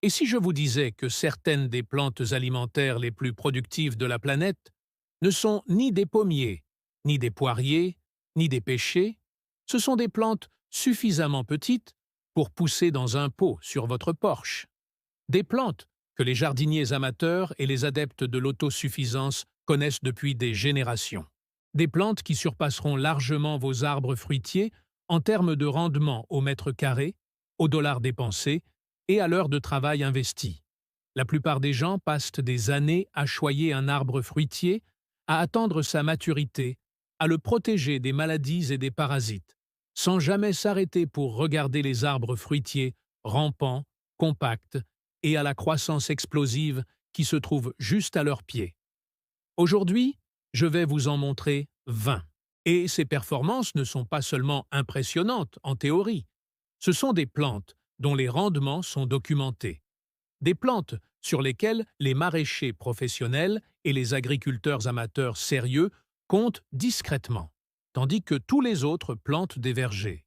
Et si je vous disais que certaines des plantes alimentaires les plus productives de la planète ne sont ni des pommiers, ni des poiriers, ni des pêchers, ce sont des plantes suffisamment petites pour pousser dans un pot sur votre porche. Des plantes que les jardiniers amateurs et les adeptes de l'autosuffisance connaissent depuis des générations. Des plantes qui surpasseront largement vos arbres fruitiers en termes de rendement au mètre carré, au dollar dépensé et à l'heure de travail investie. La plupart des gens passent des années à choyer un arbre fruitier, à attendre sa maturité, à le protéger des maladies et des parasites, sans jamais s'arrêter pour regarder les arbres fruitiers rampants, compacts et à la croissance explosive qui se trouve juste à leurs pieds. Aujourd'hui, je vais vous en montrer 20. Et ces performances ne sont pas seulement impressionnantes en théorie. Ce sont des plantes dont les rendements sont documentés. Des plantes sur lesquelles les maraîchers professionnels et les agriculteurs amateurs sérieux comptent discrètement, tandis que tous les autres plantent des vergers.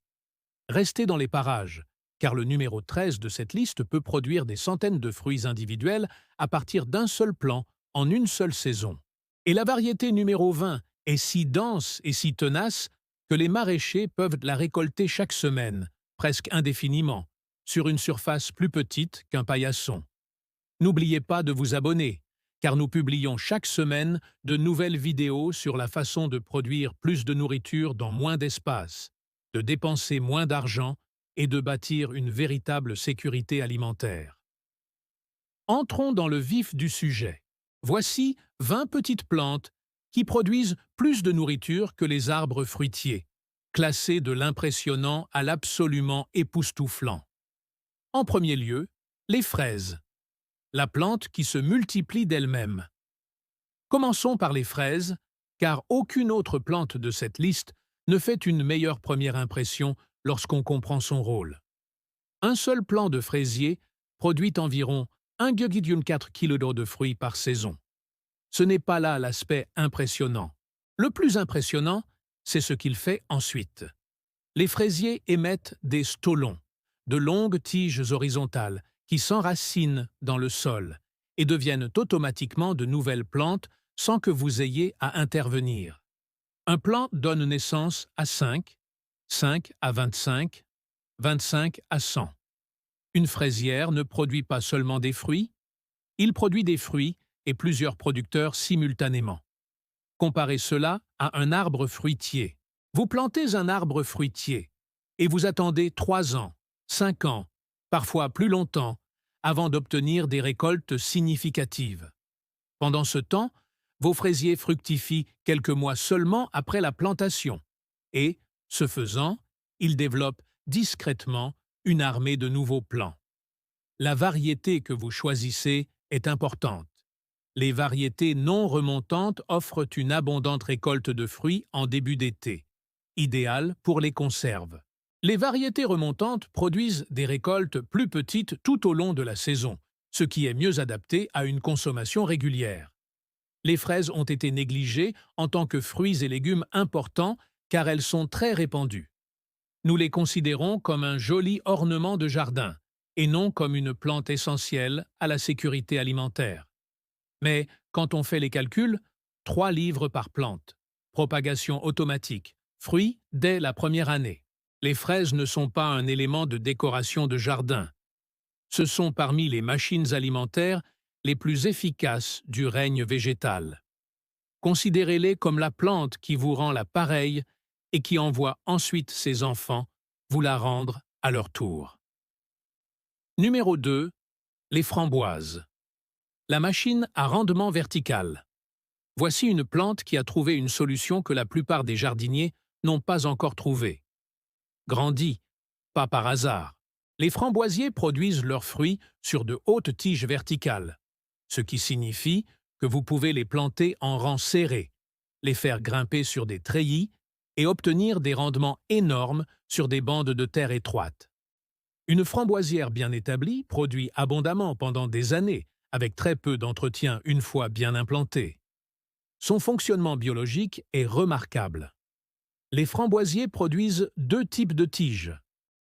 Restez dans les parages, car le numéro 13 de cette liste peut produire des centaines de fruits individuels à partir d'un seul plant en une seule saison. Et la variété numéro 20 est si dense et si tenace que les maraîchers peuvent la récolter chaque semaine, presque indéfiniment, sur une surface plus petite qu'un paillasson. N'oubliez pas de vous abonner, car nous publions chaque semaine de nouvelles vidéos sur la façon de produire plus de nourriture dans moins d'espace, de dépenser moins d'argent et de bâtir une véritable sécurité alimentaire. Entrons dans le vif du sujet. Voici 20 petites plantes qui produisent plus de nourriture que les arbres fruitiers, classées de l'impressionnant à l'absolument époustouflant. En premier lieu, les fraises, la plante qui se multiplie d'elle-même. Commençons par les fraises, car aucune autre plante de cette liste ne fait une meilleure première impression lorsqu'on comprend son rôle. Un seul plant de fraisier produit environ 1,4 kg de fruits par saison. Ce n'est pas là l'aspect impressionnant. Le plus impressionnant, c'est ce qu'il fait ensuite. Les fraisiers émettent des stolons, de longues tiges horizontales qui s'enracinent dans le sol et deviennent automatiquement de nouvelles plantes sans que vous ayez à intervenir. Un plant donne naissance à 5, 5 à 25, 25 à 100. Une fraisière ne produit pas seulement des fruits, il produit des fruits et plusieurs producteurs simultanément. Comparez cela à un arbre fruitier. Vous plantez un arbre fruitier et vous attendez 3 ans, 5 ans, parfois plus longtemps, avant d'obtenir des récoltes significatives. Pendant ce temps, vos fraisiers fructifient quelques mois seulement après la plantation et, ce faisant, ils développent discrètement une armée de nouveaux plants. La variété que vous choisissez est importante. Les variétés non remontantes offrent une abondante récolte de fruits en début d'été, idéale pour les conserves. Les variétés remontantes produisent des récoltes plus petites tout au long de la saison, ce qui est mieux adapté à une consommation régulière. Les fraises ont été négligées en tant que fruits et légumes importants car elles sont très répandues. Nous les considérons comme un joli ornement de jardin et non comme une plante essentielle à la sécurité alimentaire. Mais quand on fait les calculs, 3 livres par plante, propagation automatique, fruits dès la première année. Les fraises ne sont pas un élément de décoration de jardin. Ce sont parmi les machines alimentaires les plus efficaces du règne végétal. Considérez-les comme la plante qui vous rend la pareille et qui envoie ensuite ses enfants vous la rendre à leur tour. Numéro 2. Les framboises. La machine à rendement vertical. Voici une plante qui a trouvé une solution que la plupart des jardiniers n'ont pas encore trouvée. Grandit, pas par hasard. Les framboisiers produisent leurs fruits sur de hautes tiges verticales, ce qui signifie que vous pouvez les planter en rangs serrés, les faire grimper sur des treillis et obtenir des rendements énormes sur des bandes de terre étroites. Une framboisière bien établie produit abondamment pendant des années, avec très peu d'entretien une fois bien implantée. Son fonctionnement biologique est remarquable. Les framboisiers produisent 2 types de tiges,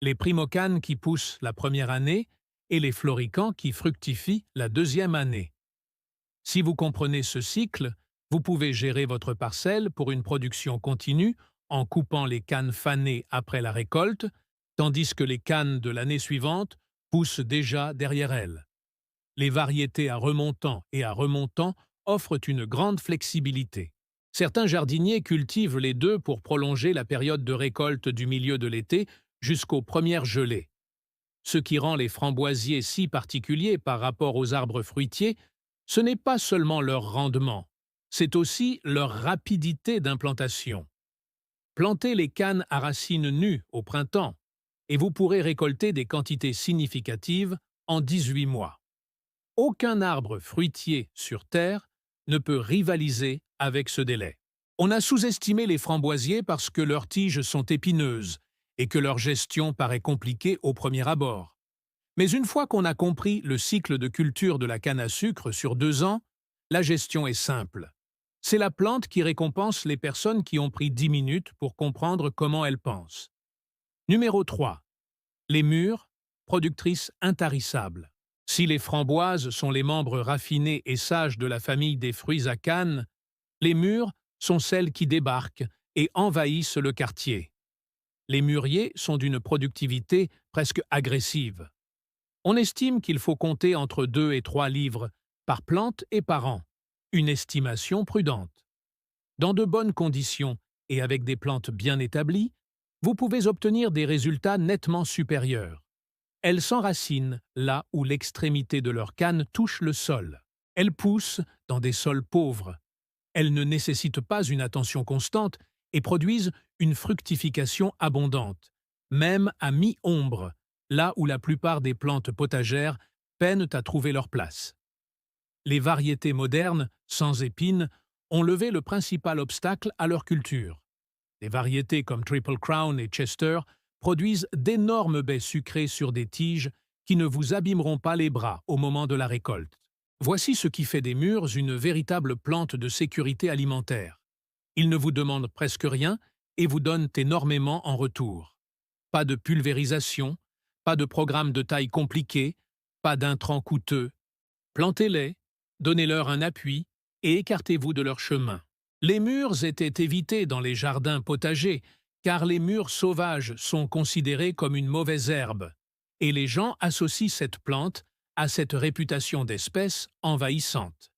les primocanes qui poussent la première année et les floricants qui fructifient la deuxième année. Si vous comprenez ce cycle, vous pouvez gérer votre parcelle pour une production continue en coupant les cannes fanées après la récolte, tandis que les cannes de l'année suivante poussent déjà derrière elles. Les variétés à remontant et à remontant offrent une grande flexibilité. Certains jardiniers cultivent les deux pour prolonger la période de récolte du milieu de l'été jusqu'aux premières gelées. Ce qui rend les framboisiers si particuliers par rapport aux arbres fruitiers, ce n'est pas seulement leur rendement, c'est aussi leur rapidité d'implantation. Plantez les cannes à racines nues au printemps et vous pourrez récolter des quantités significatives en 18 mois. Aucun arbre fruitier sur Terre ne peut rivaliser avec ce délai. On a sous-estimé les framboisiers parce que leurs tiges sont épineuses et que leur gestion paraît compliquée au premier abord. Mais une fois qu'on a compris le cycle de culture de la canne à sucre sur 2 ans, la gestion est simple. C'est la plante qui récompense les personnes qui ont pris 10 minutes pour comprendre comment elle pense. Numéro 3. Les mûres, productrices intarissables. Si les framboises sont les membres raffinés et sages de la famille des fruits à canne, les mûres sont celles qui débarquent et envahissent le quartier. Les mûriers sont d'une productivité presque agressive. On estime qu'il faut compter entre 2 et 3 livres par plante et par an, une estimation prudente. Dans de bonnes conditions et avec des plantes bien établies, vous pouvez obtenir des résultats nettement supérieurs. Elles s'enracinent là où l'extrémité de leur canne touche le sol. Elles poussent dans des sols pauvres. Elles ne nécessitent pas une attention constante et produisent une fructification abondante, même à mi-ombre, là où la plupart des plantes potagères peinent à trouver leur place. Les variétés modernes, sans épines, ont levé le principal obstacle à leur culture. Des variétés comme Triple Crown et Chester produisent d'énormes baies sucrées sur des tiges qui ne vous abîmeront pas les bras au moment de la récolte. Voici ce qui fait des mûres une véritable plante de sécurité alimentaire. Ils ne vous demandent presque rien et vous donnent énormément en retour. Pas de pulvérisation, pas de programme de taille compliqué, pas d'intrants coûteux. Plantez-les, donnez-leur un appui et écartez-vous de leur chemin. Les mûres étaient évitées dans les jardins potagers, car les mûres sauvages sont considérées comme une mauvaise herbe, et les gens associent cette plante à cette réputation d'espèce envahissante.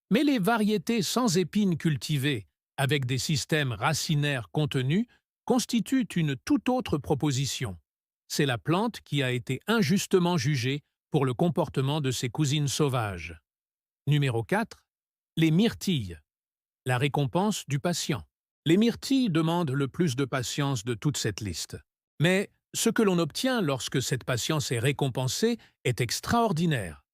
Mais les variétés sans épines cultivées, avec des systèmes racinaires contenus, constituent une toute autre proposition. C'est la plante qui a été injustement jugée pour le comportement de ses cousines sauvages. Numéro 4. Les myrtilles. La récompense du patient. Les myrtilles demandent le plus de patience de toute cette liste. Mais ce que l'on obtient lorsque cette patience est récompensée est extraordinaire.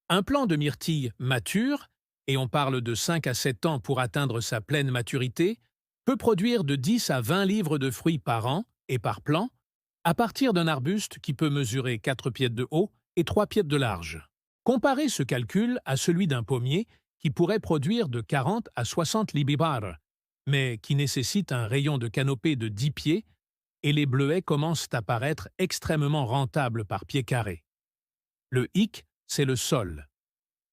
Un plant de myrtille mature, et on parle de 5 à 7 ans pour atteindre sa pleine maturité, peut produire de 10 à 20 livres de fruits par an et par plant, à partir d'un arbuste qui peut mesurer 4 pieds de haut et 3 pieds de large. Comparez ce calcul à celui d'un pommier qui pourrait produire de 40 à 60 libibars, mais qui nécessite un rayon de canopée de 10 pieds, et les bleuets commencent à paraître extrêmement rentables par pied carré. Le hic, c'est le sol.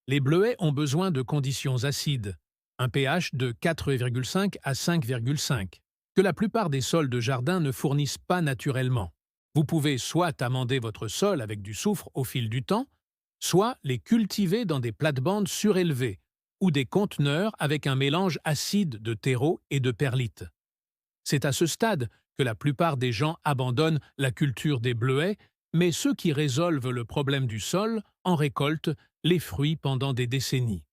Les bleuets ont besoin de conditions acides, un pH de 4,5 à 5,5, que la plupart des sols de jardin ne fournissent pas naturellement. Vous pouvez soit amender votre sol avec du soufre au fil du temps, soit les cultiver dans des plates-bandes surélevées ou des conteneurs avec un mélange acide de terreau et de perlite. C'est à ce stade que la plupart des gens abandonnent la culture des bleuets, mais ceux qui résolvent le problème du sol en récoltent les fruits pendant des décennies.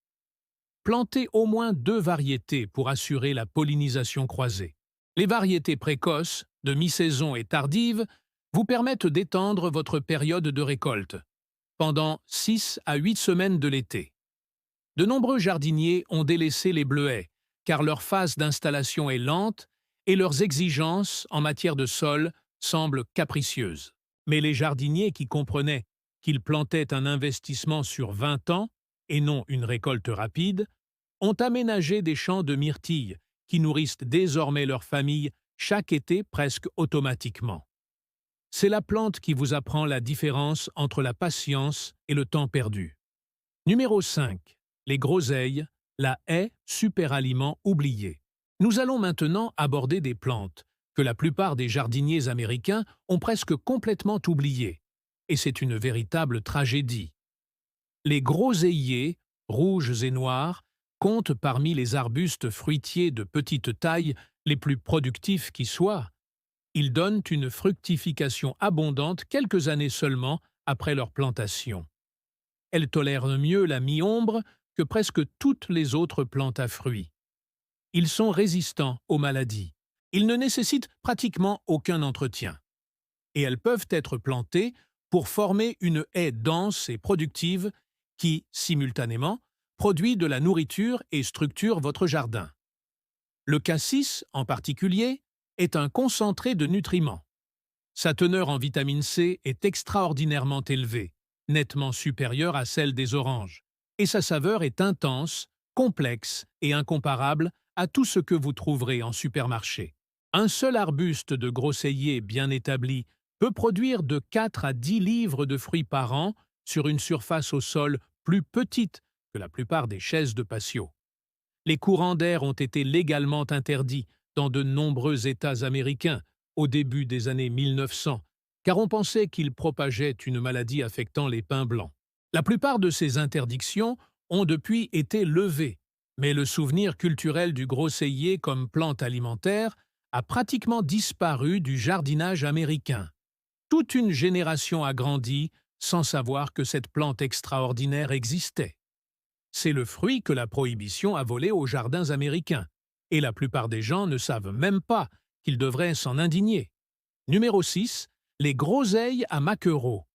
Plantez au moins 2 variétés pour assurer la pollinisation croisée. Les variétés précoces, de mi-saison et tardives, vous permettent d'étendre votre période de récolte pendant 6 à 8 semaines de l'été. De nombreux jardiniers ont délaissé les bleuets, car leur phase d'installation est lente et leurs exigences en matière de sol semblent capricieuses. Mais les jardiniers qui comprenaient qu'ils plantaient un investissement sur 20 ans et non une récolte rapide, ont aménagé des champs de myrtilles qui nourrissent désormais leur famille chaque été presque automatiquement. C'est la plante qui vous apprend la différence entre la patience et le temps perdu. Numéro 5. Les groseilles, la haie super-aliment oublié. Nous allons maintenant aborder des plantes que la plupart des jardiniers américains ont presque complètement oubliées. Et c'est une véritable tragédie. Les groseilliers, rouges et noirs, comptent parmi les arbustes fruitiers de petite taille les plus productifs qui soient. Ils donnent une fructification abondante quelques années seulement après leur plantation. Elles tolèrent mieux la mi-ombre que presque toutes les autres plantes à fruits. Ils sont résistants aux maladies. Ils ne nécessitent pratiquement aucun entretien. Et elles peuvent être plantées pour former une haie dense et productive qui, simultanément, produit de la nourriture et structure votre jardin. Le cassis, en particulier, est un concentré de nutriments. Sa teneur en vitamine C est extraordinairement élevée, nettement supérieure à celle des oranges, et sa saveur est intense, complexe et incomparable à tout ce que vous trouverez en supermarché. Un seul arbuste de groseillier bien établi peut produire de 4 à 10 livres de fruits par an sur une surface au sol plus petite que la plupart des chaises de patio. Les courants d'air ont été légalement interdits dans de nombreux États américains au début des années 1900, car on pensait qu'ils propageaient une maladie affectant les pins blancs. La plupart de ces interdictions ont depuis été levées, mais le souvenir culturel du groseillier comme plante alimentaire a pratiquement disparu du jardinage américain. Toute une génération a grandi sans savoir que cette plante extraordinaire existait. C'est le fruit que la prohibition a volé aux jardins américains, et la plupart des gens ne savent même pas qu'ils devraient s'en indigner. Numéro 6. Les groseilles à maquereau.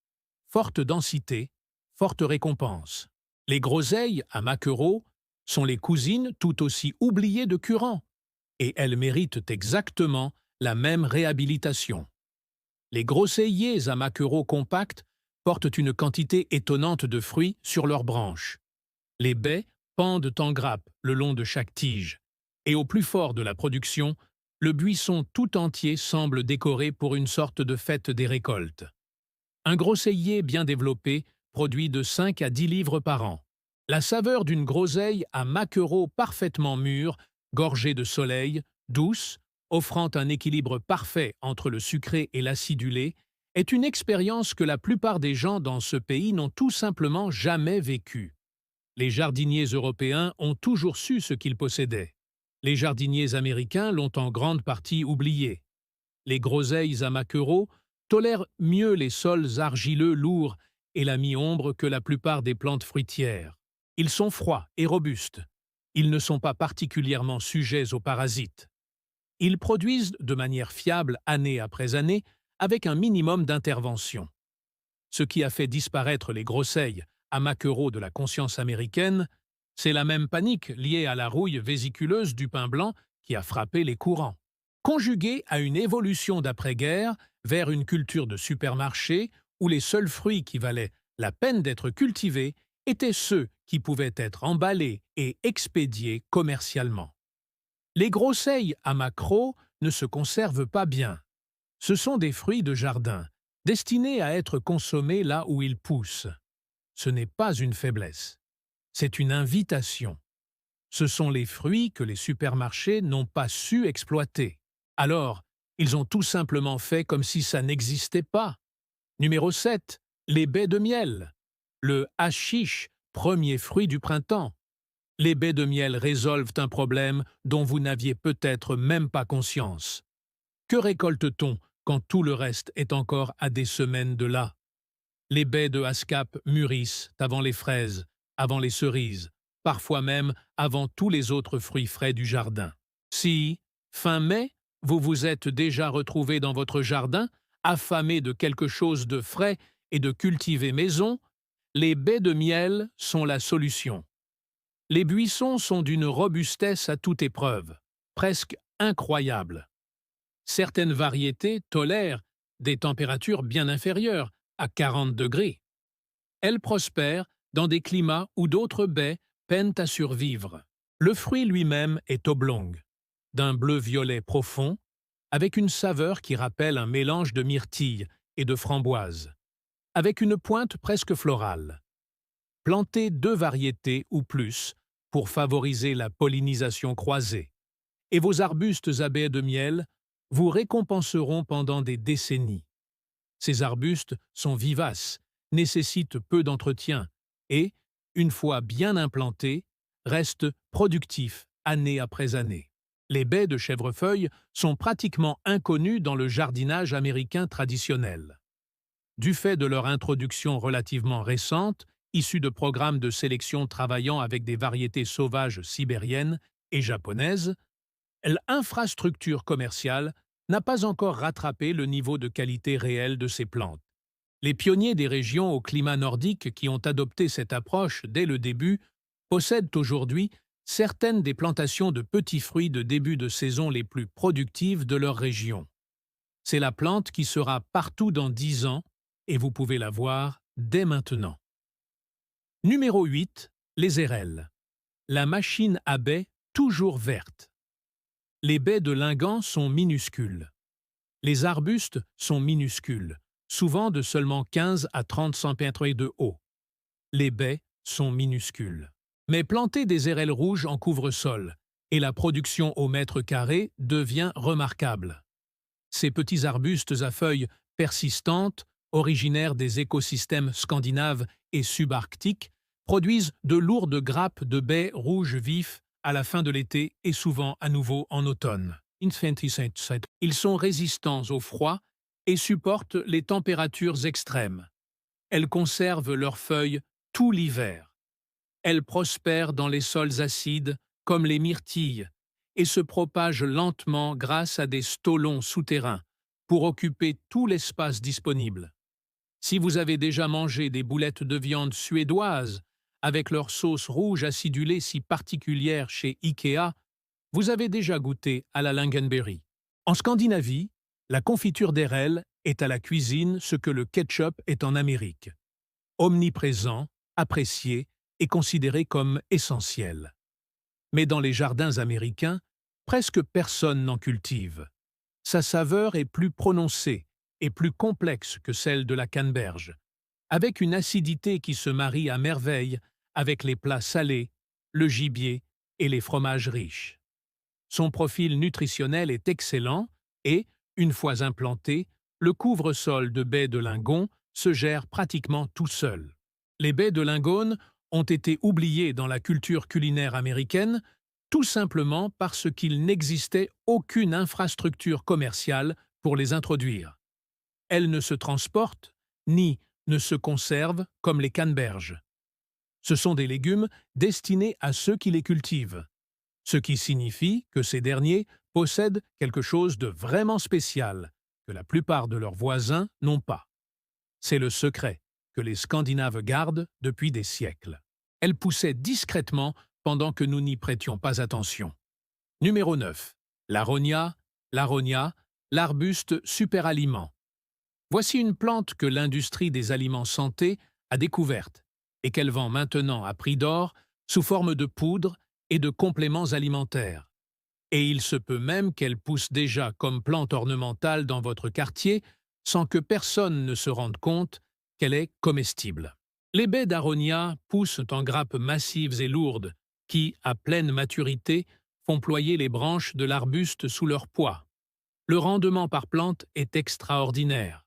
Forte densité, forte récompense. Les groseilles à maquereau sont les cousines tout aussi oubliées de curants, et elles méritent exactement la même réhabilitation. Les groseilliers à maquereau compacts portent une quantité étonnante de fruits sur leurs branches. Les baies pendent en grappe le long de chaque tige, et au plus fort de la production, le buisson tout entier semble décoré pour une sorte de fête des récoltes. Un groseillier bien développé produit de 5 à 10 livres par an. La saveur d'une groseille à maquereau parfaitement mûre, gorgée de soleil, douce, offrant un équilibre parfait entre le sucré et l'acidulé, est une expérience que la plupart des gens dans ce pays n'ont tout simplement jamais vécue. Les jardiniers européens ont toujours su ce qu'ils possédaient. Les jardiniers américains l'ont en grande partie oublié. Les groseilles à maquereau tolèrent mieux les sols argileux lourds et la mi-ombre que la plupart des plantes fruitières. Ils sont froids et robustes. Ils ne sont pas particulièrement sujets aux parasites. Ils produisent de manière fiable année après année avec un minimum d'intervention. Ce qui a fait disparaître les groseilles à maquereau de la conscience américaine, c'est la même panique liée à la rouille vésiculeuse du pin blanc qui a frappé les courants. Conjuguée à une évolution d'après-guerre vers une culture de supermarché où les seuls fruits qui valaient la peine d'être cultivés étaient ceux qui pouvaient être emballés et expédiés commercialement. Les groseilles à maquereau ne se conservent pas bien. Ce sont des fruits de jardin, destinés à être consommés là où ils poussent. Ce n'est pas une faiblesse, c'est une invitation. Ce sont les fruits que les supermarchés n'ont pas su exploiter. Alors, ils ont tout simplement fait comme si ça n'existait pas. Numéro 7. Les baies de miel. Le hashish, premier fruit du printemps. Les baies de miel résolvent un problème dont vous n'aviez peut-être même pas conscience. Que récolte-t-on quand tout le reste est encore à des semaines de là? Les baies de Haskap mûrissent avant les fraises, avant les cerises, parfois même avant tous les autres fruits frais du jardin. Si, fin mai, vous vous êtes déjà retrouvé dans votre jardin, affamé de quelque chose de frais et de cultivé maison, les baies de miel sont la solution. Les buissons sont d'une robustesse à toute épreuve, presque incroyable. Certaines variétés tolèrent des températures bien inférieures à 40 degrés. Elles prospèrent dans des climats où d'autres baies peinent à survivre. Le fruit lui-même est oblong, d'un bleu-violet profond, avec une saveur qui rappelle un mélange de myrtille et de framboise, avec une pointe presque florale. Plantez 2 variétés ou plus pour favoriser la pollinisation croisée. Et vos arbustes à baies de miel vous récompenseront pendant des décennies. Ces arbustes sont vivaces, nécessitent peu d'entretien et, une fois bien implantés, restent productifs année après année. Les baies de chèvrefeuille sont pratiquement inconnues dans le jardinage américain traditionnel. Du fait de leur introduction relativement récente, issue de programmes de sélection travaillant avec des variétés sauvages sibériennes et japonaises, l'infrastructure commerciale n'a pas encore rattrapé le niveau de qualité réel de ces plantes. Les pionniers des régions au climat nordique qui ont adopté cette approche dès le début possèdent aujourd'hui certaines des plantations de petits fruits de début de saison les plus productives de leur région. C'est la plante qui sera partout dans 10 ans et vous pouvez la voir dès maintenant. Numéro 8. Les érelles. La machine à baies toujours verte. Les baies de Lingan sont minuscules. Les arbustes sont minuscules, souvent de seulement 15 à 30 cm de haut. Les baies sont minuscules. Mais planter des érelles rouges en couvre-sol et la production au mètre carré devient remarquable. Ces petits arbustes à feuilles persistantes, originaires des écosystèmes scandinaves et subarctiques, produisent de lourdes grappes de baies rouges vifs à la fin de l'été et souvent à nouveau en automne. Ils sont résistants au froid et supportent les températures extrêmes. Elles conservent leurs feuilles tout l'hiver. Elles prospèrent dans les sols acides comme les myrtilles et se propagent lentement grâce à des stolons souterrains pour occuper tout l'espace disponible. Si vous avez déjà mangé des boulettes de viande suédoises avec leur sauce rouge acidulée si particulière chez Ikea, vous avez déjà goûté à la lingonberry. En Scandinavie, la confiture d'érelles est à la cuisine ce que le ketchup est en Amérique. Omniprésent, apprécié et considéré comme essentiel. Mais dans les jardins américains, presque personne n'en cultive. Sa saveur est plus prononcée et plus complexe que celle de la canneberge, avec une acidité qui se marie à merveille avec les plats salés, le gibier et les fromages riches. Son profil nutritionnel est excellent et, une fois implanté, le couvre-sol de baies de Lingon se gère pratiquement tout seul. Les baies de Lingon ont été oubliées dans la culture culinaire américaine tout simplement parce qu'il n'existait aucune infrastructure commerciale pour les introduire. Elles ne se transportent ni ne se conservent comme les canneberges. Ce sont des légumes destinés à ceux qui les cultivent, ce qui signifie que ces derniers possèdent quelque chose de vraiment spécial que la plupart de leurs voisins n'ont pas. C'est le secret que les Scandinaves gardent depuis des siècles. Elles poussaient discrètement pendant que nous n'y prêtions pas attention. Numéro 9. L'aronia, l'arbuste superaliment. Voici une plante que l'industrie des aliments santé a découverte et qu'elle vend maintenant à prix d'or sous forme de poudre et de compléments alimentaires. Et il se peut même qu'elle pousse déjà comme plante ornementale dans votre quartier sans que personne ne se rende compte qu'elle est comestible. Les baies d'aronia poussent en grappes massives et lourdes qui, à pleine maturité, font ployer les branches de l'arbuste sous leur poids. Le rendement par plante est extraordinaire.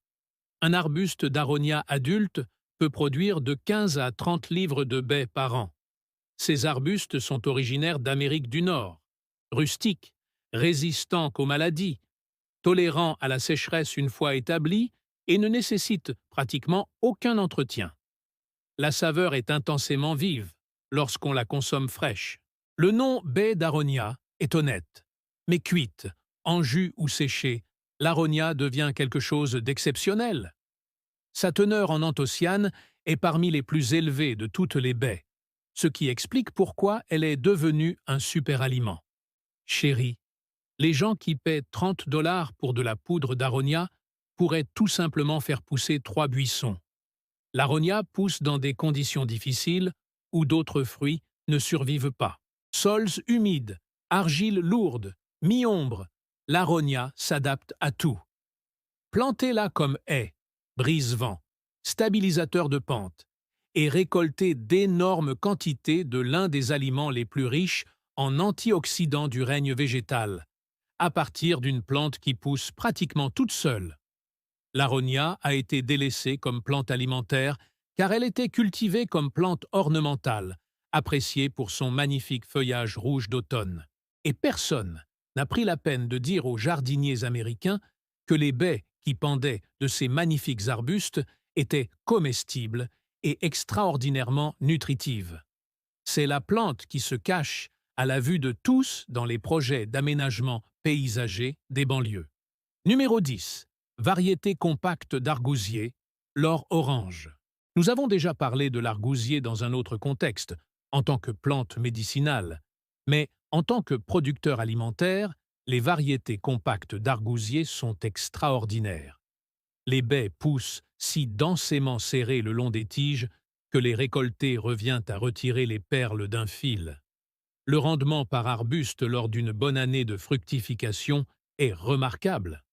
Un arbuste d'aronia adulte peut produire de 15 à 30 livres de baies par an. Ces arbustes sont originaires d'Amérique du Nord, rustiques, résistants aux maladies, tolérants à la sécheresse une fois établis et ne nécessitent pratiquement aucun entretien. La saveur est intensément vive lorsqu'on la consomme fraîche. Le nom baie d'aronia est honnête, mais cuite, en jus ou séchée, l'aronia devient quelque chose d'exceptionnel. Sa teneur en anthocyane est parmi les plus élevées de toutes les baies, ce qui explique pourquoi elle est devenue un superaliment. Chérie, les gens qui paient 30 $ pour de la poudre d'aronia pourraient tout simplement faire pousser 3 buissons. L'aronia pousse dans des conditions difficiles où d'autres fruits ne survivent pas. Sols humides, argiles lourdes, mi-ombre, l'aronia s'adapte à tout. Plantez-la comme haie, brise-vent, stabilisateur de pente, et récolter d'énormes quantités de l'un des aliments les plus riches en antioxydants du règne végétal, à partir d'une plante qui pousse pratiquement toute seule. L'aronia a été délaissée comme plante alimentaire car elle était cultivée comme plante ornementale, appréciée pour son magnifique feuillage rouge d'automne. Et personne n'a pris la peine de dire aux jardiniers américains que les baies qui pendaient de ces magnifiques arbustes étaient comestibles et extraordinairement nutritives. C'est la plante qui se cache à la vue de tous dans les projets d'aménagement paysager des banlieues. Numéro 10. Variété compacte d'argousier, l'or orange. Nous avons déjà parlé de l'argousier dans un autre contexte, en tant que plante médicinale, mais en tant que producteur alimentaire, les variétés compactes d'argousier sont extraordinaires. Les baies poussent si densément serrées le long des tiges que les récolter revient à retirer les perles d'un fil. Le rendement par arbuste lors d'une bonne année de fructification est remarquable.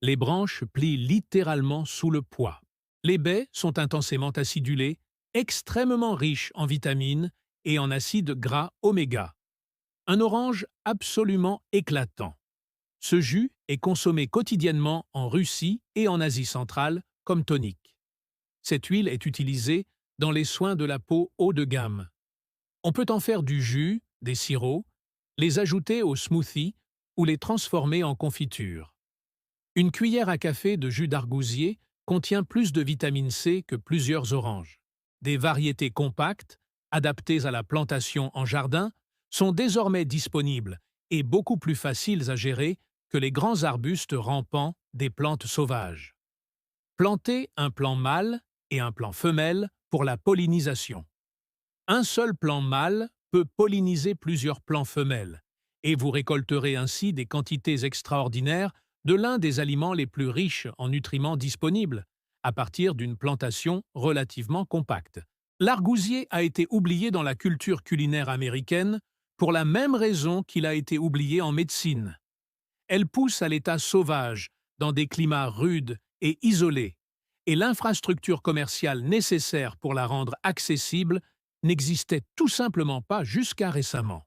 Les branches plient littéralement sous le poids. Les baies sont intensément acidulées, extrêmement riches en vitamines et en acides gras oméga. Un orange absolument éclatant. Ce jus est consommé quotidiennement en Russie et en Asie centrale comme tonique. Cette huile est utilisée dans les soins de la peau haut de gamme. On peut en faire du jus, des sirops, les ajouter au smoothie ou les transformer en confiture. Une cuillère à café de jus d'argousier contient plus de vitamine C que plusieurs oranges. Des variétés compactes, adaptées à la plantation en jardin, sont désormais disponibles et beaucoup plus faciles à gérer que les grands arbustes rampants des plantes sauvages. Plantez un plant mâle et un plant femelle pour la pollinisation. Un seul plant mâle peut polliniser plusieurs plants femelles, et vous récolterez ainsi des quantités extraordinaires de l'un des aliments les plus riches en nutriments disponibles, à partir d'une plantation relativement compacte. L'argousier a été oublié dans la culture culinaire américaine pour la même raison qu'il a été oublié en médecine. Elle pousse à l'état sauvage, dans des climats rudes et isolés, et l'infrastructure commerciale nécessaire pour la rendre accessible n'existait tout simplement pas jusqu'à récemment.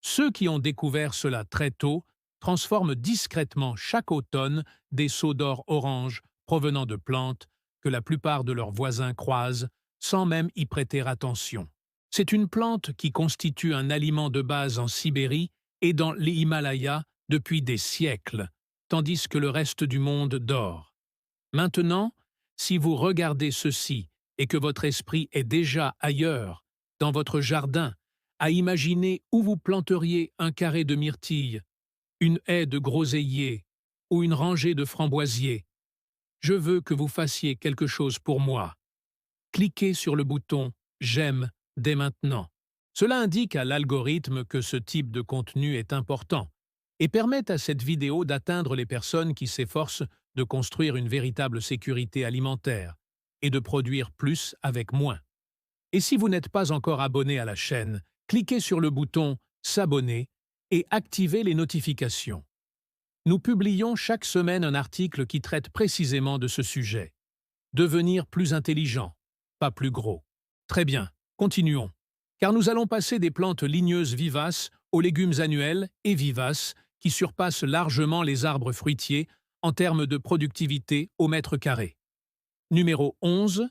Ceux qui ont découvert cela très tôt transforment discrètement chaque automne des seaux d'or orange provenant de plantes que la plupart de leurs voisins croisent sans même y prêter attention. C'est une plante qui constitue un aliment de base en Sibérie et dans les Himalayas depuis des siècles, tandis que le reste du monde dort. Maintenant, si vous regardez ceci et que votre esprit est déjà ailleurs, dans votre jardin, à imaginer où vous planteriez un carré de myrtille, une haie de groseilliers ou une rangée de framboisiers, je veux que vous fassiez quelque chose pour moi. Cliquez sur le bouton « J'aime » dès maintenant. Cela indique à l'algorithme que ce type de contenu est important et permet à cette vidéo d'atteindre les personnes qui s'efforcent de construire une véritable sécurité alimentaire et de produire plus avec moins. Et si vous n'êtes pas encore abonné à la chaîne, cliquez sur le bouton « S'abonner » et activez les notifications. Nous publions chaque semaine un article qui traite précisément de ce sujet. Devenir plus intelligent, pas plus gros. Très bien, continuons. Car nous allons passer des plantes ligneuses vivaces aux légumes annuels et vivaces qui surpassent largement les arbres fruitiers en termes de productivité au mètre carré. Numéro 11.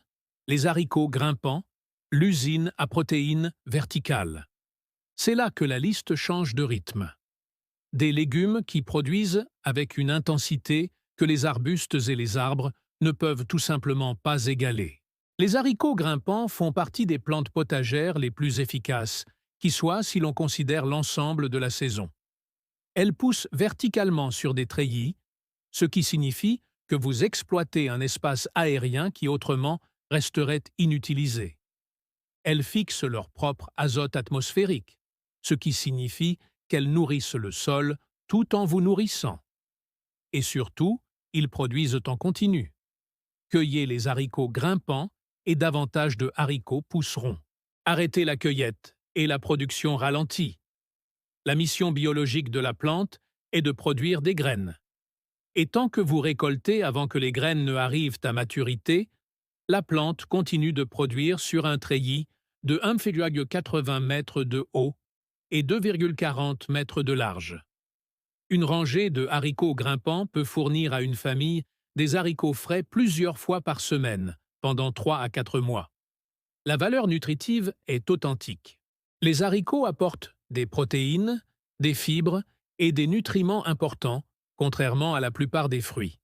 Les haricots grimpants, l'usine à protéines verticales. C'est là que la liste change de rythme. Des légumes qui produisent avec une intensité que les arbustes et les arbres ne peuvent tout simplement pas égaler. Les haricots grimpants font partie des plantes potagères les plus efficaces, qui soient si l'on considère l'ensemble de la saison. Elles poussent verticalement sur des treillis, ce qui signifie que vous exploitez un espace aérien qui autrement resterait inutilisé. Elles fixent leur propre azote atmosphérique, ce qui signifie qu'elles nourrissent le sol tout en vous nourrissant. Et surtout, ils produisent en continu. Cueillez les haricots grimpants et davantage de haricots pousseront. Arrêtez la cueillette et la production ralentit. La mission biologique de la plante est de produire des graines. Et tant que vous récoltez avant que les graines ne arrivent à maturité, la plante continue de produire sur un treillis de 1,80 m de haut et 2,40 m de large. Une rangée de haricots grimpants peut fournir à une famille des haricots frais plusieurs fois par semaine, pendant 3 à 4 mois. La valeur nutritive est authentique. Les haricots apportent des protéines, des fibres et des nutriments importants, contrairement à la plupart des fruits.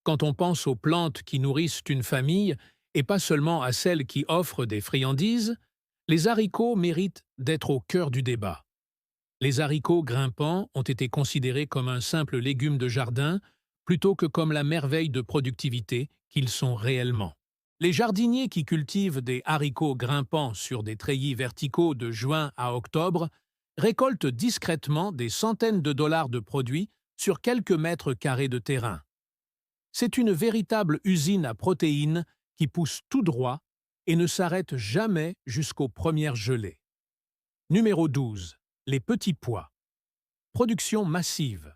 Quand on pense aux plantes qui nourrissent une famille, et pas seulement à celles qui offrent des friandises, les haricots méritent d'être au cœur du débat. Les haricots grimpants ont été considérés comme un simple légume de jardin plutôt que comme la merveille de productivité qu'ils sont réellement. Les jardiniers qui cultivent des haricots grimpants sur des treillis verticaux de juin à octobre récoltent discrètement des centaines de dollars de produits sur quelques mètres carrés de terrain. C'est une véritable usine à protéines qui pousse tout droit et ne s'arrête jamais jusqu'aux premières gelées. Numéro 12. Les petits pois. Production massive.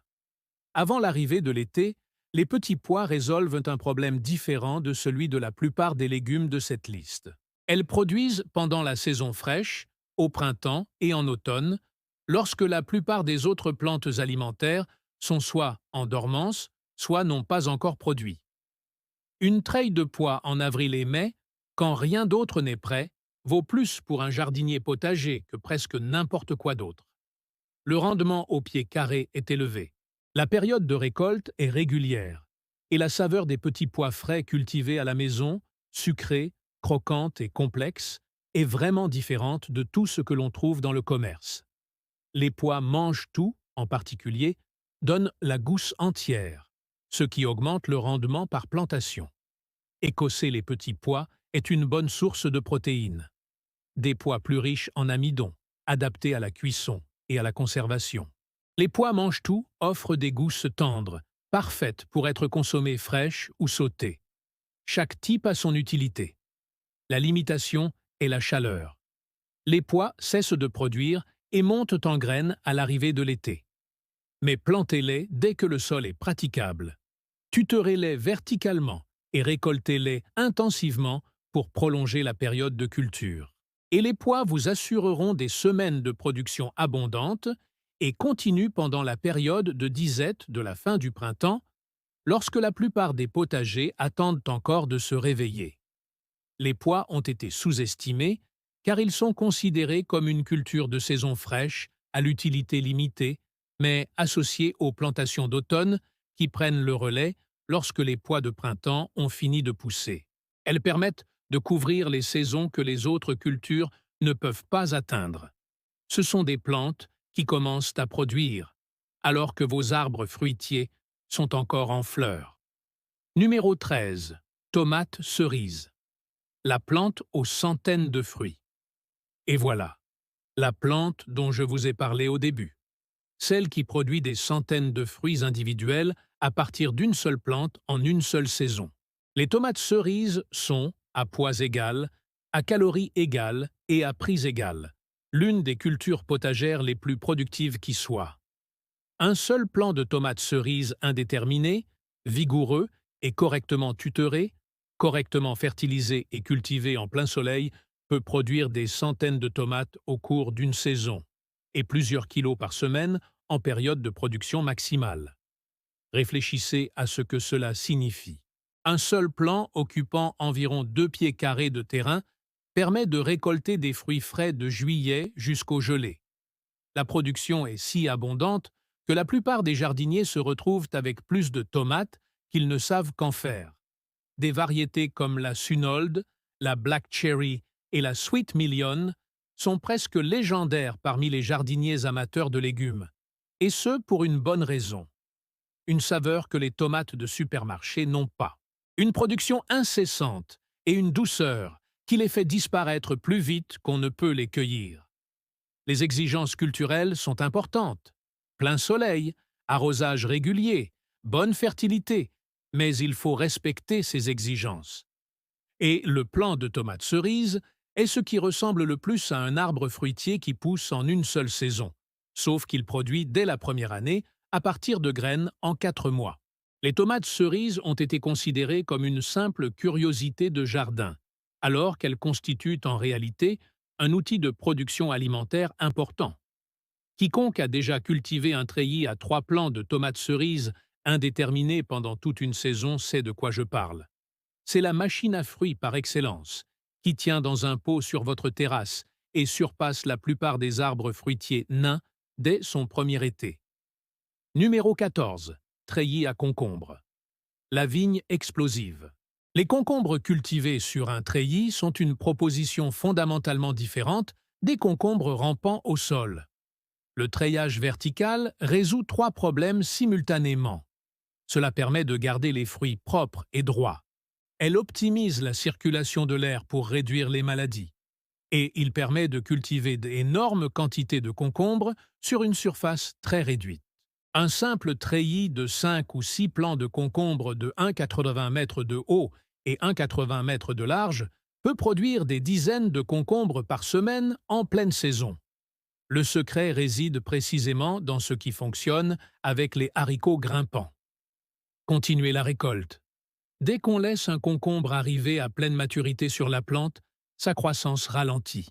Avant l'arrivée de l'été, les petits pois résolvent un problème différent de celui de la plupart des légumes de cette liste. Elles produisent pendant la saison fraîche, au printemps et en automne, lorsque la plupart des autres plantes alimentaires sont soit en dormance, soit n'ont pas encore produit. Une treille de pois en avril et mai, quand rien d'autre n'est prêt, vaut plus pour un jardinier potager que presque n'importe quoi d'autre. Le rendement au pied carré est élevé. La période de récolte est régulière, et la saveur des petits pois frais cultivés à la maison, sucrés, croquantes et complexes, est vraiment différente de tout ce que l'on trouve dans le commerce. Les pois mangent tout, en particulier, donnent la gousse entière, ce qui augmente le rendement par plantation. Écosser les petits pois est une bonne source de protéines. Des pois plus riches en amidon, adaptés à la cuisson et à la conservation. Les pois mangent tout offrent des gousses tendres, parfaites pour être consommées fraîches ou sautées. Chaque type a son utilité. La limitation est la chaleur. Les pois cessent de produire et montent en graines à l'arrivée de l'été. Mais plantez-les dès que le sol est praticable. Tuterez-les verticalement et récoltez-les intensivement pour prolonger la période de culture. Et les pois vous assureront des semaines de production abondante et continuent pendant la période de disette de la fin du printemps, lorsque la plupart des potagers attendent encore de se réveiller. Les pois ont été sous-estimés car ils sont considérés comme une culture de saison fraîche, à l'utilité limitée, mais associée aux plantations d'automne qui prennent le relais lorsque les pois de printemps ont fini de pousser. Elles permettent de couvrir les saisons que les autres cultures ne peuvent pas atteindre. Ce sont des plantes qui commencent à produire, alors que vos arbres fruitiers sont encore en fleurs. Numéro 13. Tomate cerise. La plante aux centaines de fruits. Et voilà, la plante dont je vous ai parlé au début. Celle qui produit des centaines de fruits individuels à partir d'une seule plante en une seule saison. Les tomates cerises sont, à poids égal, à calories égales et à prix égal, l'une des cultures potagères les plus productives qui soit. Un seul plant de tomates cerises indéterminé, vigoureux et correctement tutoré, correctement fertilisé et cultivé en plein soleil, peut produire des centaines de tomates au cours d'une saison, et plusieurs kilos par semaine en période de production maximale. Réfléchissez à ce que cela signifie. Un seul plant occupant environ 2 pieds carrés de terrain permet de récolter des fruits frais de juillet jusqu'au gelé. La production est si abondante que la plupart des jardiniers se retrouvent avec plus de tomates qu'ils ne savent qu'en faire. Des variétés comme la Sunold, la Black Cherry et la Sweet Million sont presque légendaires parmi les jardiniers amateurs de légumes, et ce pour une bonne raison. Une saveur que les tomates de supermarché n'ont pas. Une production incessante et une douceur qui les fait disparaître plus vite qu'on ne peut les cueillir. Les exigences culturelles sont importantes. Plein soleil, arrosage régulier, bonne fertilité, mais il faut respecter ces exigences. Et le plant de tomates cerises est ce qui ressemble le plus à un arbre fruitier qui pousse en une seule saison, sauf qu'il produit dès la première année à partir de graines en 4 mois. Les tomates cerises ont été considérées comme une simple curiosité de jardin, alors qu'elles constituent en réalité un outil de production alimentaire important. Quiconque a déjà cultivé un treillis à 3 plants de tomates cerises indéterminées pendant toute une saison sait de quoi je parle. C'est la machine à fruits par excellence, qui tient dans un pot sur votre terrasse et surpasse la plupart des arbres fruitiers nains dès son premier été. Numéro 14. Treillis à concombre. La vigne explosive. Les concombres cultivés sur un treillis sont une proposition fondamentalement différente des concombres rampant au sol. Le treillage vertical résout 3 problèmes simultanément. Cela permet de garder les fruits propres et droits. Elle optimise la circulation de l'air pour réduire les maladies. Et il permet de cultiver d'énormes quantités de concombres sur une surface très réduite. Un simple treillis de 5 ou 6 plants de concombres de 1,80 m de haut et 1,80 m de large peut produire des dizaines de concombres par semaine en pleine saison. Le secret réside précisément dans ce qui fonctionne avec les haricots grimpants. Continuez la récolte. Dès qu'on laisse un concombre arriver à pleine maturité sur la plante, sa croissance ralentit.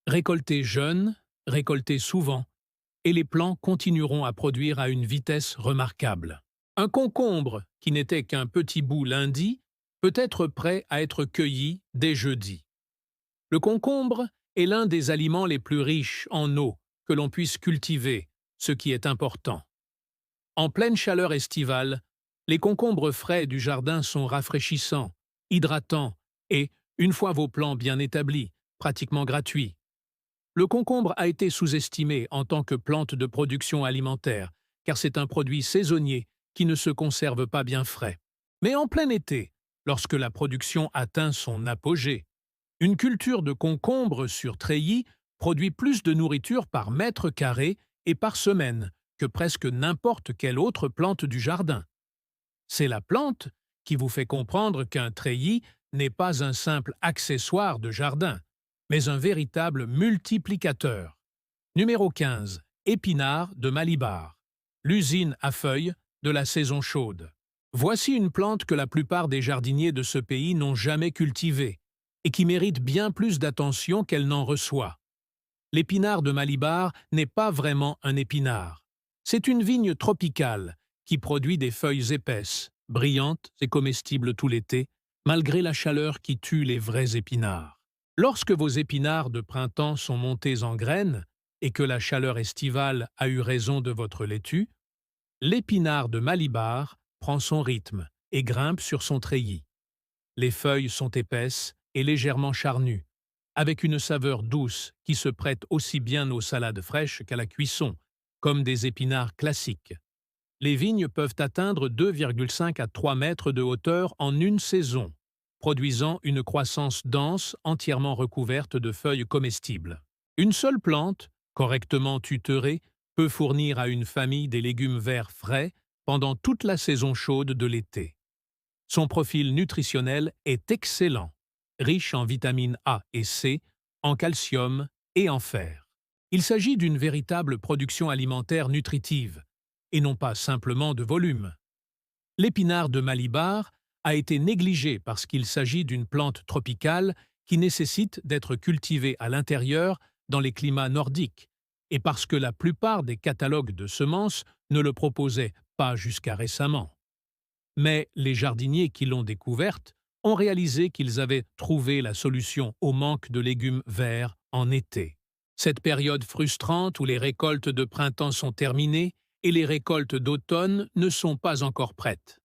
Récoltez jeune, récoltez souvent, et les plants continueront à produire à une vitesse remarquable. Un concombre, qui n'était qu'un petit bout lundi, peut être prêt à être cueilli dès jeudi. Le concombre est l'un des aliments les plus riches en eau que l'on puisse cultiver, ce qui est important. En pleine chaleur estivale, les concombres frais du jardin sont rafraîchissants, hydratants et, une fois vos plants bien établis, pratiquement gratuits. Le concombre a été sous-estimé en tant que plante de production alimentaire, car c'est un produit saisonnier qui ne se conserve pas bien frais. Mais en plein été, lorsque la production atteint son apogée, une culture de concombre sur treillis produit plus de nourriture par mètre carré et par semaine que presque n'importe quelle autre plante du jardin. C'est la plante qui vous fait comprendre qu'un treillis n'est pas un simple accessoire de jardin, mais un véritable multiplicateur. Numéro 15. Épinard de Malibar. L'usine à feuilles de la saison chaude. Voici une plante que la plupart des jardiniers de ce pays n'ont jamais cultivée et qui mérite bien plus d'attention qu'elle n'en reçoit. L'épinard de Malibar n'est pas vraiment un épinard. C'est une vigne tropicale qui produit des feuilles épaisses, brillantes et comestibles tout l'été, malgré la chaleur qui tue les vrais épinards. Lorsque vos épinards de printemps sont montés en graines et que la chaleur estivale a eu raison de votre laitue, l'épinard de Malibar prend son rythme et grimpe sur son treillis. Les feuilles sont épaisses et légèrement charnues, avec une saveur douce qui se prête aussi bien aux salades fraîches qu'à la cuisson, comme des épinards classiques. Les vignes peuvent atteindre 2,5 à 3 mètres de hauteur en une saison, produisant une croissance dense entièrement recouverte de feuilles comestibles. Une seule plante, correctement tutorée, peut fournir à une famille des légumes verts frais pendant toute la saison chaude de l'été. Son profil nutritionnel est excellent, riche en vitamines A et C, en calcium et en fer. Il s'agit d'une véritable production alimentaire nutritive, et non pas simplement de volume. L'épinard de Malibar a été négligé parce qu'il s'agit d'une plante tropicale qui nécessite d'être cultivée à l'intérieur dans les climats nordiques, et parce que la plupart des catalogues de semences ne le proposaient pas jusqu'à récemment. Mais les jardiniers qui l'ont découverte ont réalisé qu'ils avaient trouvé la solution au manque de légumes verts en été. Cette période frustrante où les récoltes de printemps sont terminées et les récoltes d'automne ne sont pas encore prêtes.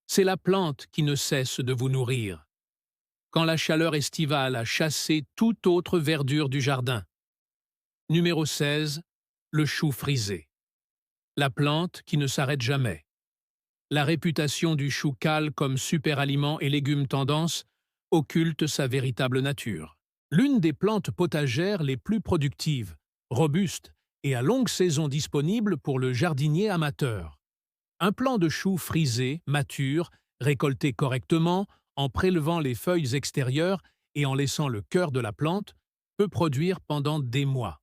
C'est la plante qui ne cesse de vous nourrir. Quand la chaleur estivale a chassé toute autre verdure du jardin. Numéro 16. Le chou frisé. La plante qui ne s'arrête jamais. La réputation du chou cal comme super-aliment et légume tendance occulte sa véritable nature. L'une des plantes potagères les plus productives, robustes et à longue saison disponibles pour le jardinier amateur. Un plant de chou frisé, mature, récolté correctement, en prélevant les feuilles extérieures et en laissant le cœur de la plante, peut produire pendant des mois.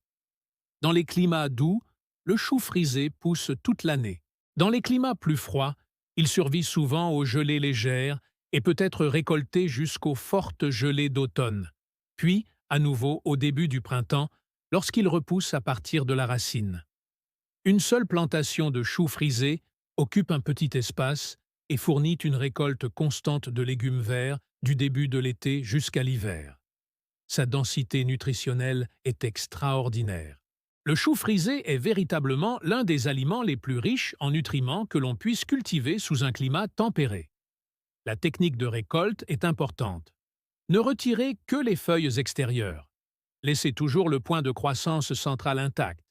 Dans les climats doux, le chou frisé pousse toute l'année. Dans les climats plus froids, Il survit souvent aux gelées légères et peut être récolté jusqu'aux fortes gelées d'automne, puis à nouveau au début du printemps lorsqu'il repousse à partir de la racine. Une seule plantation de choux frisés occupe un petit espace et fournit une récolte constante de légumes verts du début de l'été jusqu'à l'hiver. Sa densité nutritionnelle est extraordinaire. Le chou frisé est véritablement l'un des aliments les plus riches en nutriments que l'on puisse cultiver sous un climat tempéré. La technique de récolte est importante. Ne retirez que les feuilles extérieures. Laissez toujours le point de croissance central intact,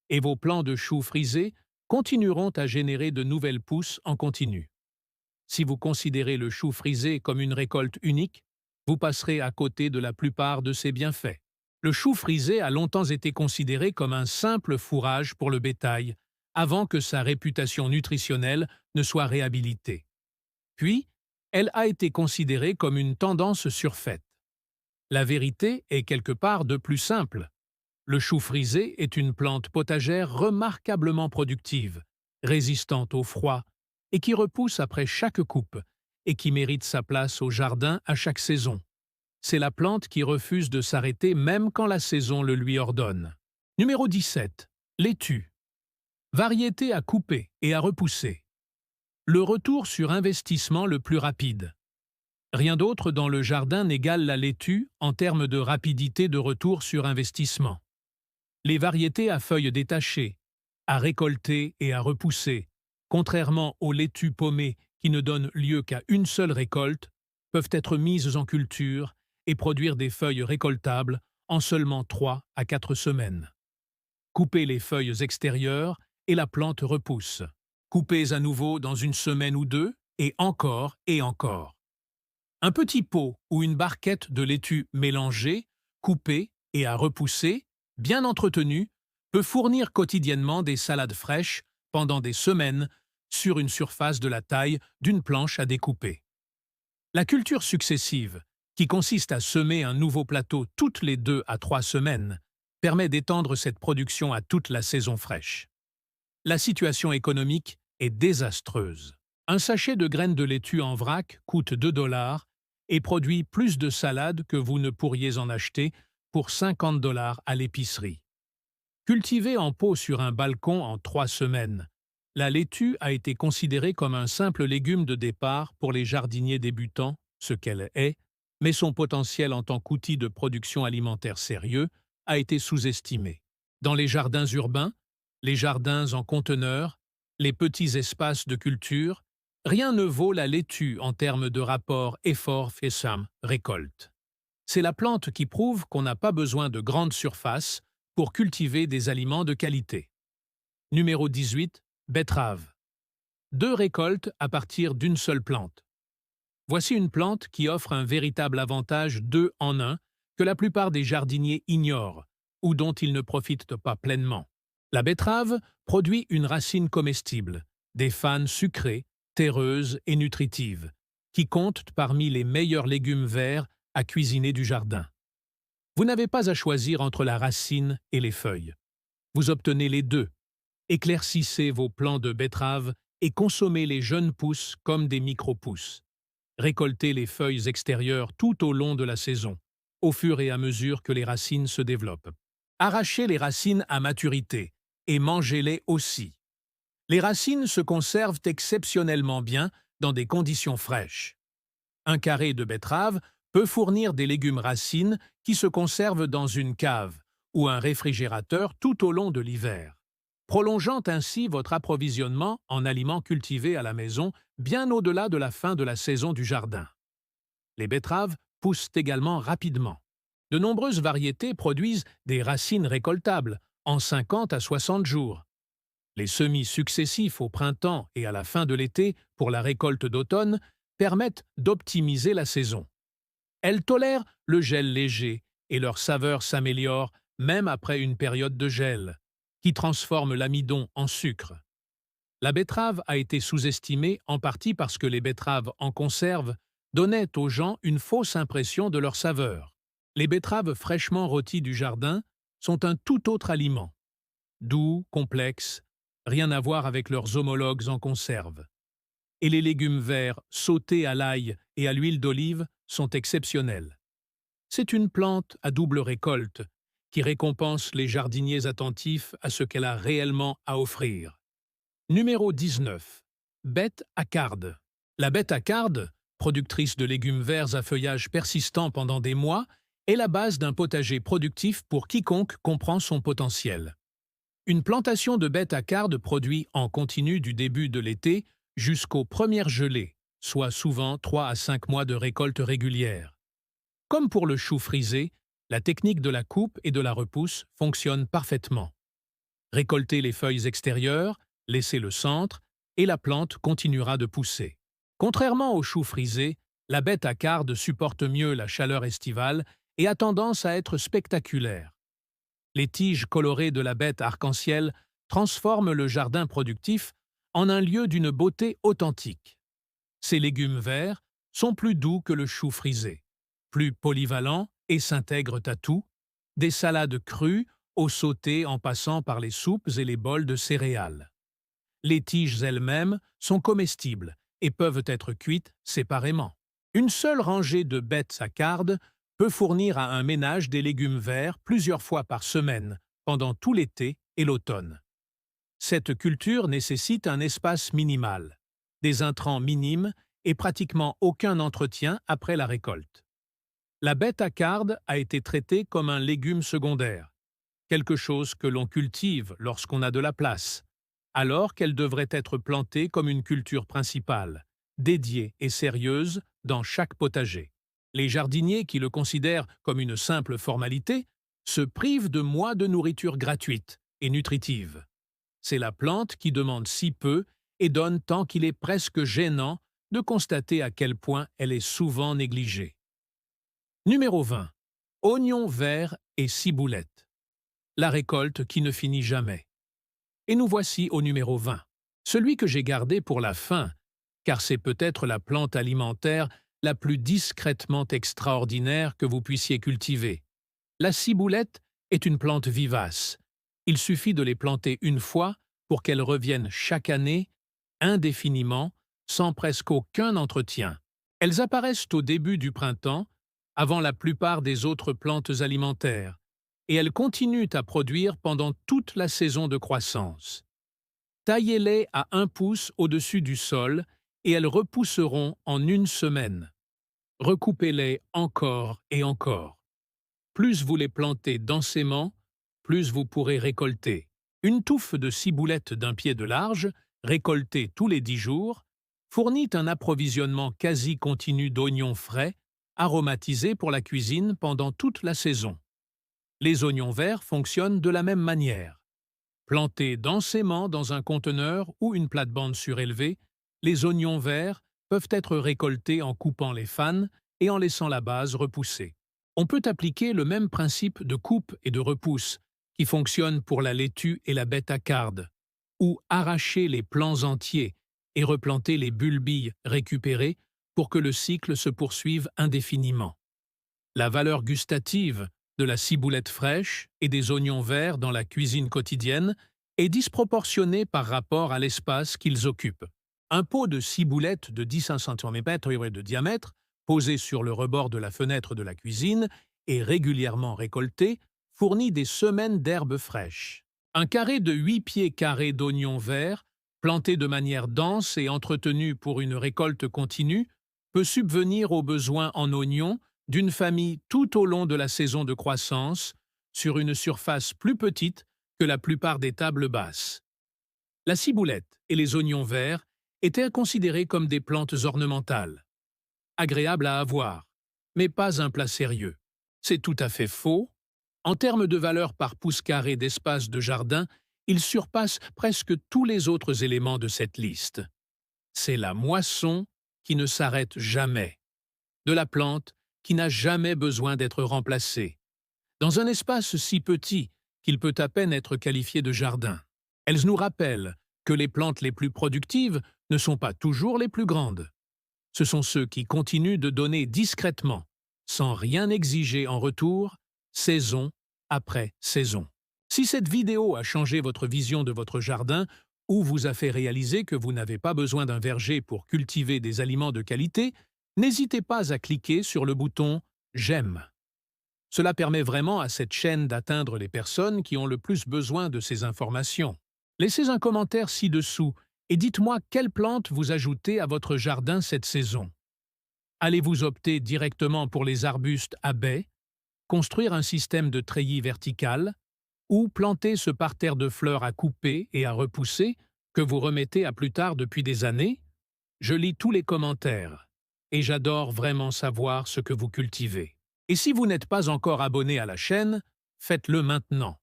et vos plants de choux frisés continueront à générer de nouvelles pousses en continu. Si vous considérez le chou frisé comme une récolte unique, vous passerez à côté de la plupart de ses bienfaits. Le chou frisé a longtemps été considéré comme un simple fourrage pour le bétail, avant que sa réputation nutritionnelle ne soit réhabilitée. Puis, elle a été considérée comme une tendance surfaite. La vérité est quelque part de plus simple. Le chou frisé est une plante potagère remarquablement productive, résistante au froid, et qui repousse après chaque coupe, et qui mérite sa place au jardin à chaque saison. C'est la plante qui refuse de s'arrêter même quand la saison le lui ordonne. Numéro 17. Laitue. Variété à couper et à repousser. Le retour sur investissement le plus rapide. Rien d'autre dans le jardin n'égale la laitue en termes de rapidité de retour sur investissement. Les variétés à feuilles détachées, à récolter et à repousser, contrairement aux laitues paumées qui ne donnent lieu qu'à une seule récolte, peuvent être mises en culture et produire des feuilles récoltables en seulement 3 à 4 semaines. Coupez les feuilles extérieures et la plante repousse. Coupez à nouveau dans une semaine ou deux, et encore et encore. Un petit pot ou une barquette de laitue mélangée, coupée et à repousser, bien entretenue, peut fournir quotidiennement des salades fraîches pendant des semaines sur une surface de la taille d'une planche à découper. La culture successive, qui consiste à semer un nouveau plateau toutes les 2 à 3 semaines, permet d'étendre cette production à toute la saison fraîche. La situation économique est désastreuse. Un sachet de graines de laitue en vrac coûte 2 $ et produit plus de salades que vous ne pourriez en acheter pour 50 $ à l'épicerie. Cultivée en pot sur un balcon en 3 semaines, la laitue a été considérée comme un simple légume de départ pour les jardiniers débutants, ce qu'elle est, mais son potentiel en tant qu'outil de production alimentaire sérieux a été sous-estimé. Dans les jardins urbains, les jardins en conteneurs, les petits espaces de culture, rien ne vaut la laitue en termes de rapport effort-récolte. C'est la plante qui prouve qu'on n'a pas besoin de grandes surfaces pour cultiver des aliments de qualité. Numéro 18. Betterave. 2 récoltes à partir d'une seule plante. Voici une plante qui offre un véritable avantage 2 en 1 que la plupart des jardiniers ignorent ou dont ils ne profitent pas pleinement. La betterave produit une racine comestible, des fanes sucrées, terreuses et nutritives, qui comptent parmi les meilleurs légumes verts à cuisiner du jardin. Vous n'avez pas à choisir entre la racine et les feuilles. Vous obtenez les deux. Éclaircissez vos plants de betterave et consommez les jeunes pousses comme des micro-pousses. Récoltez les feuilles extérieures tout au long de la saison, au fur et à mesure que les racines se développent. Arrachez les racines à maturité et mangez-les aussi. Les racines se conservent exceptionnellement bien dans des conditions fraîches. Un carré de betterave peut fournir des légumes racines qui se conservent dans une cave ou un réfrigérateur tout au long de l'hiver, prolongeant ainsi votre approvisionnement en aliments cultivés à la maison bien au-delà de la fin de la saison du jardin. Les betteraves poussent également rapidement. De nombreuses variétés produisent des racines récoltables en 50 à 60 jours. Les semis successifs au printemps et à la fin de l'été pour la récolte d'automne permettent d'optimiser la saison. Elles tolèrent le gel léger et leur saveur s'améliore même après une période de gel, qui transforme l'amidon en sucre. La betterave a été sous-estimée en partie parce que les betteraves en conserve donnaient aux gens une fausse impression de leur saveur. Les betteraves fraîchement rôties du jardin sont un tout autre aliment. Doux, complexe, rien à voir avec leurs homologues en conserve. et les légumes verts sautés à l'ail et à l'huile d'olive sont exceptionnels. C'est une plante à double récolte qui récompense les jardiniers attentifs à ce qu'elle a réellement à offrir. Numéro 19. Bête à carde. La bête à carde, productrice de légumes verts à feuillage persistant pendant des mois, est la base d'un potager productif pour quiconque comprend son potentiel. Une plantation de bête à carde produit en continu du début de l'été jusqu'aux premières gelées, soit souvent 3 à 5 mois de récolte régulière. Comme pour le chou frisé, la technique de la coupe et de la repousse fonctionne parfaitement. Récoltez les feuilles extérieures, laissez le centre, et la plante continuera de pousser. Contrairement au chou frisé, la bête à carde supporte mieux la chaleur estivale et a tendance à être spectaculaire. Les tiges colorées de la bête arc-en-ciel transforment le jardin productif en un lieu d'une beauté authentique. Ces légumes verts sont plus doux que le chou frisé, plus polyvalents et s'intègrent à tout, des salades crues au sauté en passant par les soupes et les bols de céréales. Les tiges elles-mêmes sont comestibles et peuvent être cuites séparément. Une seule rangée de bêtes à carde peut fournir à un ménage des légumes verts plusieurs fois par semaine, pendant tout l'été et l'automne. Cette culture nécessite un espace minimal, des intrants minimes et pratiquement aucun entretien après la récolte. La bête à carde a été traitée comme un légume secondaire, quelque chose que l'on cultive lorsqu'on a de la place, alors qu'elle devrait être plantée comme une culture principale, dédiée et sérieuse dans chaque potager. Les jardiniers qui le considèrent comme une simple formalité se privent de mois de nourriture gratuite et nutritive. C'est la plante qui demande si peu et donne tant qu'il est presque gênant de constater à quel point elle est souvent négligée. Numéro 20. Oignons verts et ciboulette. La récolte qui ne finit jamais. Et nous voici au numéro 20, celui que j'ai gardé pour la fin, car c'est peut-être la plante alimentaire la plus discrètement extraordinaire que vous puissiez cultiver. La ciboulette est une plante vivace. Il suffit de les planter une fois pour qu'elles reviennent chaque année, indéfiniment, sans presque aucun entretien. Elles apparaissent au début du printemps, avant la plupart des autres plantes alimentaires, et elles continuent à produire pendant toute la saison de croissance. Taillez-les à 1 pouce au-dessus du sol et elles repousseront en une semaine. Recoupez-les encore et encore. Plus vous les plantez densément, plus vous pourrez récolter. Une touffe de ciboulette d'un pied de large, récoltée tous les 10 jours, fournit un approvisionnement quasi continu d'oignons frais, aromatisés pour la cuisine pendant toute la saison. Les oignons verts fonctionnent de la même manière. Plantés densément dans un conteneur ou une plate-bande surélevée, les oignons verts peuvent être récoltés en coupant les fanes et en laissant la base repousser. On peut appliquer le même principe de coupe et de repousse qui fonctionne pour la laitue et la bête à carde, ou arracher les plants entiers et replanter les bulbilles récupérées pour que le cycle se poursuive indéfiniment. La valeur gustative de la ciboulette fraîche et des oignons verts dans la cuisine quotidienne est disproportionnée par rapport à l'espace qu'ils occupent. Un pot de ciboulette de 10 cm de diamètre, posé sur le rebord de la fenêtre de la cuisine et régulièrement récolté, fournit des semaines d'herbes fraîches. Un carré de 8 pieds carrés d'oignons verts, plantés de manière dense et entretenus pour une récolte continue, peut subvenir aux besoins en oignons d'une famille tout au long de la saison de croissance, sur une surface plus petite que la plupart des tables basses. La ciboulette et les oignons verts étaient considérés comme des plantes ornementales. Agréables à avoir, mais pas un plat sérieux. C'est tout à fait faux. En termes de valeur par pouce carré d'espace de jardin, ils surpassent presque tous les autres éléments de cette liste. C'est la moisson qui ne s'arrête jamais, de la plante qui n'a jamais besoin d'être remplacée, dans un espace si petit qu'il peut à peine être qualifié de jardin. Elles nous rappellent que les plantes les plus productives ne sont pas toujours les plus grandes. Ce sont ceux qui continuent de donner discrètement, sans rien exiger en retour, saison après saison. Si cette vidéo a changé votre vision de votre jardin ou vous a fait réaliser que vous n'avez pas besoin d'un verger pour cultiver des aliments de qualité, n'hésitez pas à cliquer sur le bouton « J'aime ». Cela permet vraiment à cette chaîne d'atteindre les personnes qui ont le plus besoin de ces informations. Laissez un commentaire ci-dessous et dites-moi quelle plante vous ajoutez à votre jardin cette saison. Allez-vous opter directement pour les arbustes à baies, construire un système de treillis vertical ou planter ce parterre de fleurs à couper et à repousser que vous remettez à plus tard depuis des années? Je lis tous les commentaires et j'adore vraiment savoir ce que vous cultivez. Et si vous n'êtes pas encore abonné à la chaîne, faites-le maintenant.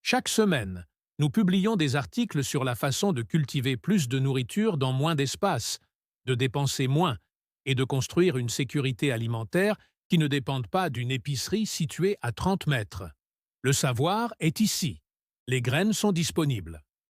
Chaque semaine, nous publions des articles sur la façon de cultiver plus de nourriture dans moins d'espace, de dépenser moins et de construire une sécurité alimentaire qui ne dépende pas d'une épicerie située à 30 mètres. Le savoir est ici. Les graines sont disponibles.